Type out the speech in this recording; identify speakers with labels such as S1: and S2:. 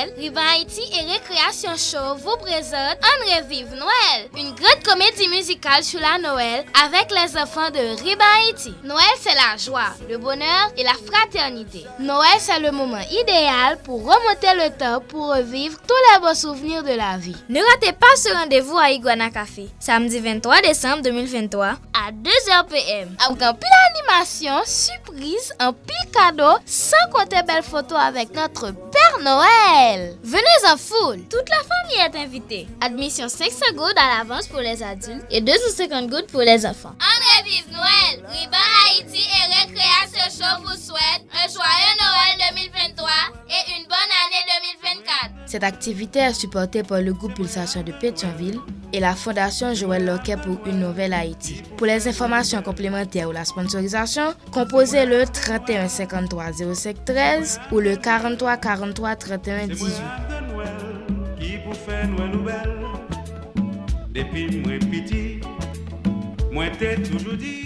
S1: Noël, Riban Haïti et Récréation Show vous présentent On Revive Noël, une grande comédie musicale sur la Noël avec les enfants de Riban Haïti. Noël, c'est la joie, le bonheur et la fraternité. Noël, c'est le moment idéal pour remonter le temps pour revivre tous les beaux souvenirs de la vie.
S2: Ne ratez pas ce rendez-vous à Iguana Café, samedi 23 décembre 2023
S1: à 2h PM. Avec un pile animation, surprise, un pile cadeau, sans compter belles photos avec notre Père Noël. Venez en foule.
S2: Toute la famille est invitée.
S1: Admission 500 gouttes à l'avance pour les adultes et 250 gouttes pour les enfants.
S3: On Revive Noël, Riban Haïti et Récréation Show vous souhaite un joyeux Noël 2023 et une bonne année 2024.
S4: Cette activité est supportée par le groupe Pulsation de Pétionville et la Fondation Joël Loquet pour une nouvelle Haïti. Pour les informations complémentaires ou la sponsorisation, composez le 31 53 05 13 ou le 43 43 31 18.
S5: Qui vous fait Noël nouvelle depuis moi petit, moi t'ai toujours dit.